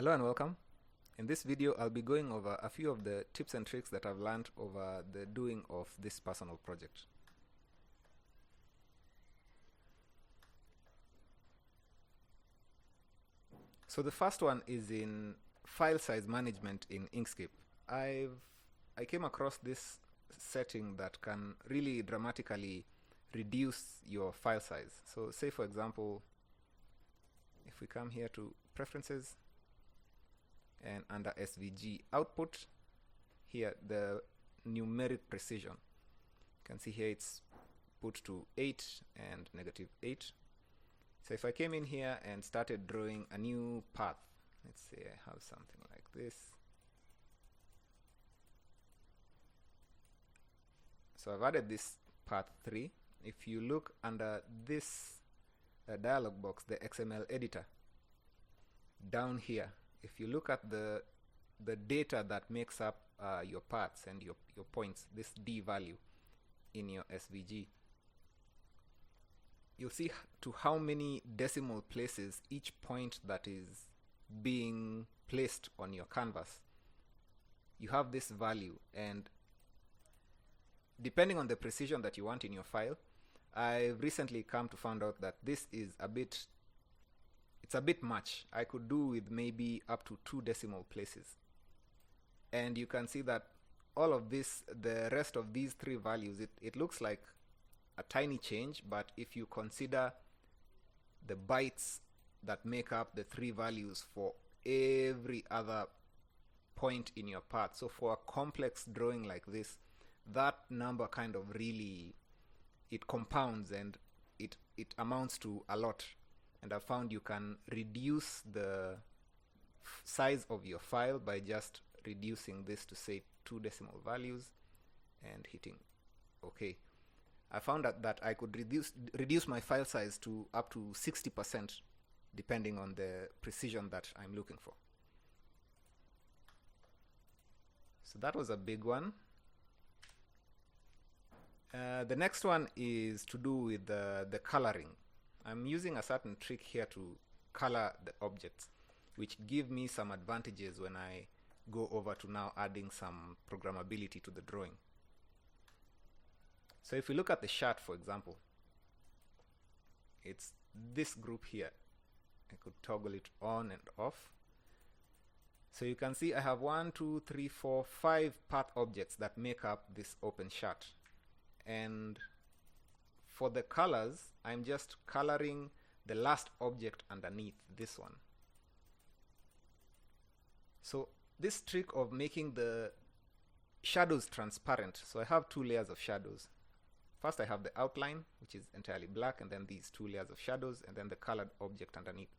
Hello and welcome. In this video, I'll be going over a few of the tips and tricks that I've learned over the doing of this personal project. So the first one is in file size management in Inkscape. I came across this setting that can really dramatically reduce your file size. So say for example, if we come here to preferences, and under SVG output, here the numeric precision, you can see here it's put to 8 and -8. So if I came in here and started drawing a new path, let's say I have something like this. So I've added this path 3. If you look under this dialog box, the XML editor, down here, if you look at the data that makes up your paths and your points, this D value in your SVG, you'll see to how many decimal places each point that is being placed on your canvas. You have this value, and depending on the precision that you want in your file, I've recently come to find out that this is it's a bit much. I could do with maybe up to 2 decimal places. And you can see that all of this, the rest of these 3 values, it looks like a tiny change, but if you consider the bytes that make up the 3 values for every other point in your path, so for a complex drawing like this, that number kind of really, it compounds and it amounts to a lot. And I found you can reduce the size of your file by just reducing this to say 2 decimal values and hitting OK. I found that I could reduce my file size to up to 60% depending on the precision that I'm looking for. So that was a big one. The next one is to do with the coloring. I'm using a certain trick here to color the objects, which give me some advantages when I go over to now adding some programmability to the drawing. So if we look at the shirt, for example, it's this group here. I could toggle it on and off. So you can see I have 1, 2, 3, 4, 5 path objects that make up this open shirt. And for the colors, I'm just coloring the last object underneath this one. So this trick of making the shadows transparent, so I have 2 layers of shadows. First I have the outline, which is entirely black, and then these 2 layers of shadows, and then the colored object underneath.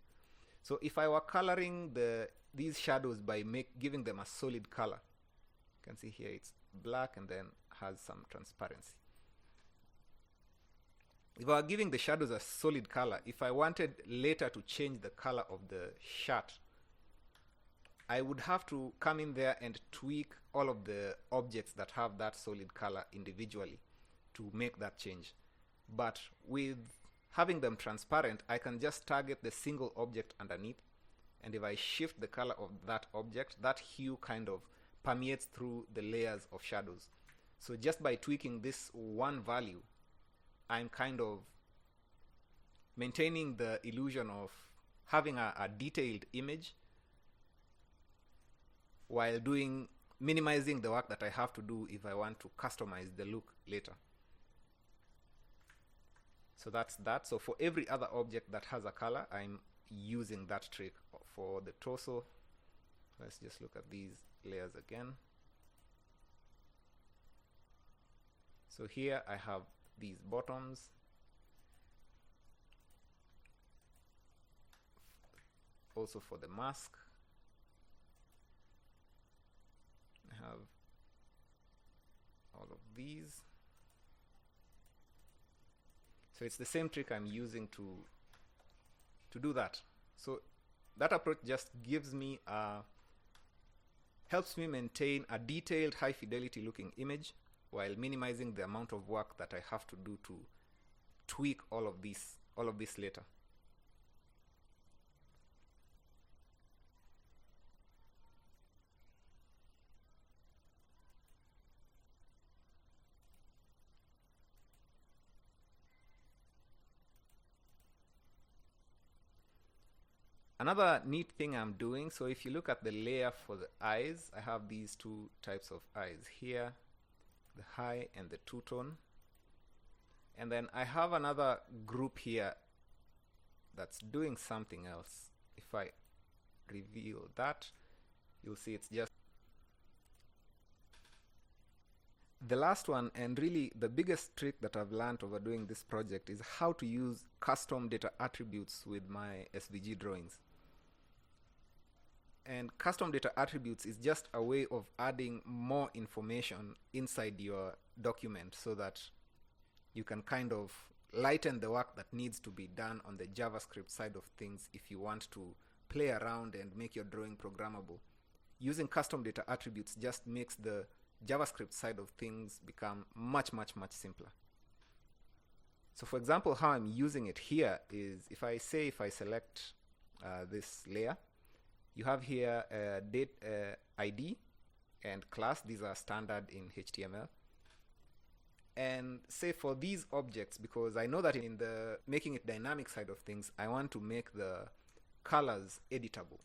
So if I were coloring these shadows by giving them a solid color, you can see here it's black and then has some transparency. If I were giving the shadows a solid color, if I wanted later to change the color of the shirt, I would have to come in there and tweak all of the objects that have that solid color individually to make that change. But with having them transparent, I can just target the single object underneath, and if I shift the color of that object, that hue kind of permeates through the layers of shadows. So just by tweaking this one value, I'm kind of maintaining the illusion of having a detailed image while minimizing the work that I have to do if I want to customize the look later. So that's that. So for every other object that has a color, I'm using that trick. For the torso, let's just look at these layers again. So here I have these bottoms. Also for the mask, I have all of these. So it's the same trick I'm using to do that. So that approach just gives me helps me maintain a detailed, high fidelity looking image while minimizing the amount of work that I have to do to tweak all of this later. Another neat thing I'm doing, so if you look at the layer for the eyes, I have these two types of eyes here, the high and the two-tone. And then I have another group here that's doing something else. If I reveal that, you'll see it's just the last one, and really the biggest trick that I've learned over doing this project is how to use custom data attributes with my SVG drawings. And custom data attributes is just a way of adding more information inside your document so that you can kind of lighten the work that needs to be done on the JavaScript side of things if you want to play around and make your drawing programmable. Using custom data attributes just makes the JavaScript side of things become much simpler. So for example, how I'm using it here is if I select this layer, you have here date ID and class. These are standard in HTML. And say for these objects, because I know that in the making it dynamic side of things, I want to make the colors editable.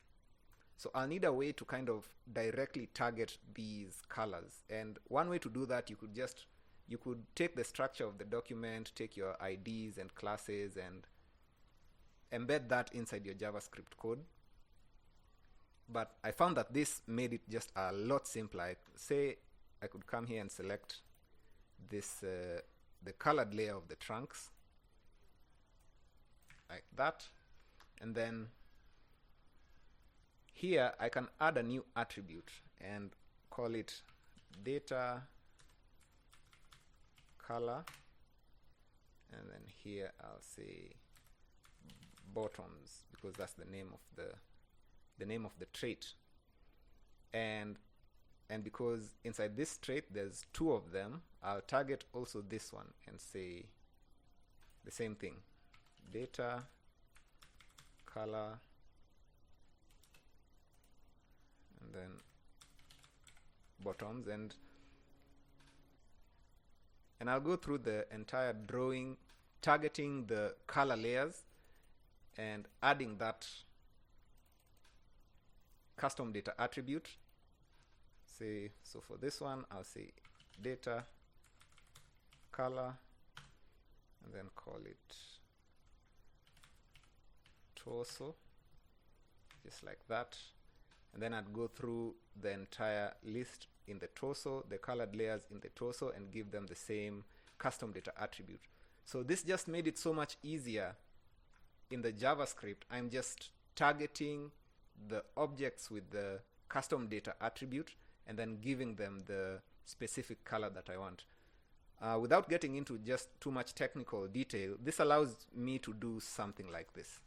So I'll need a way to kind of directly target these colors. And one way to do that, you could take the structure of the document, take your IDs and classes and embed that inside your JavaScript code. But I found that this made it just a lot simpler. Say I could come here and select this the colored layer of the trunks like that, and then here I can add a new attribute and call it data color, and then here I'll say bottoms because that's the name of the trait, and because inside this trait there's two of them, I'll target also this one and say the same thing, data color, and then bottoms, and I'll go through the entire drawing targeting the color layers and adding that custom data attribute. Say, so for this one I'll say data color and then call it torso, just like that. And then I'd go through the entire list in the torso, the colored layers in the torso, and give them the same custom data attribute. So this just made it so much easier. In the JavaScript, I'm just targeting the objects with the custom data attribute and then giving them the specific color that I want. Without getting into just too much technical detail, this allows me to do something like this.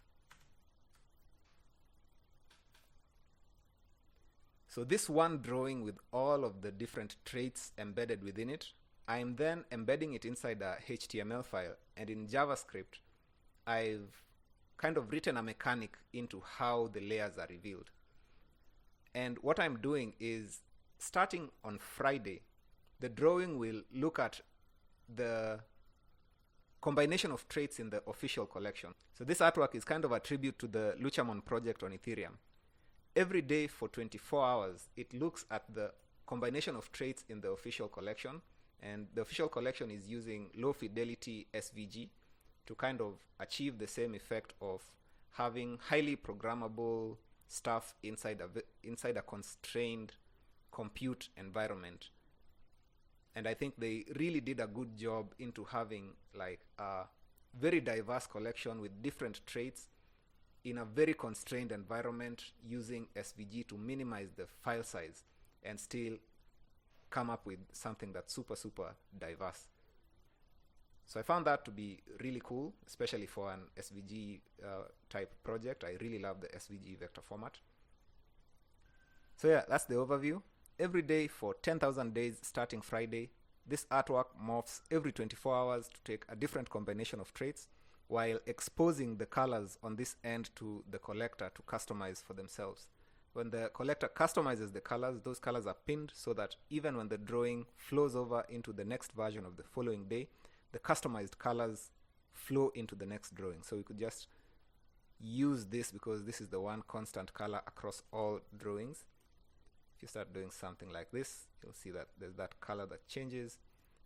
So this one drawing with all of the different traits embedded within it, I'm then embedding it inside a HTML file, and in JavaScript, I've kind of written a mechanic into how the layers are revealed. And what I'm doing is, starting on Friday, the drawing will look at the combination of traits in the official collection. So this artwork is kind of a tribute to the Luchamon project on Ethereum. Every day for 24 hours, it looks at the combination of traits in the official collection, and the official collection is using low fidelity SVG to kind of achieve the same effect of having highly programmable stuff inside a constrained compute environment. And I think they really did a good job into having like a very diverse collection with different traits in a very constrained environment, using SVG to minimize the file size and still come up with something that's super diverse. So I found that to be really cool, especially for an SVG type project. I really love the SVG vector format. So yeah, that's the overview. Every day for 10,000 days starting Friday, this artwork morphs every 24 hours to take a different combination of traits, while exposing the colors on this end to the collector to customize for themselves. When the collector customizes the colors, those colors are pinned so that even when the drawing flows over into the next version of the following day, the customized colors flow into the next drawing. So we could just use this because this is the one constant color across all drawings. If you start doing something like this, you'll see that there's that color that changes,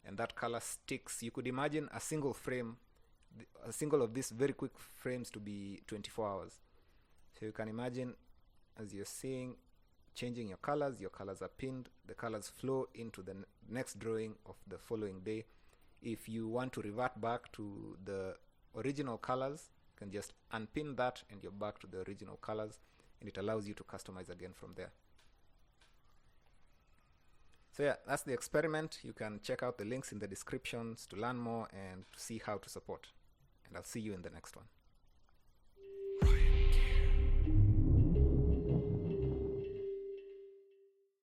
and that color sticks. You could imagine a single frame, a single of these very quick frames to be 24 hours. So you can imagine, as you're seeing, changing your colors are pinned, the colors flow into the next drawing of the following day. If you want to revert back to the original colors, you can just unpin that and you're back to the original colors, and it allows you to customize again from there. So yeah, that's the experiment. You can check out the links in the descriptions to learn more and to see how to support. And I'll see you in the next one.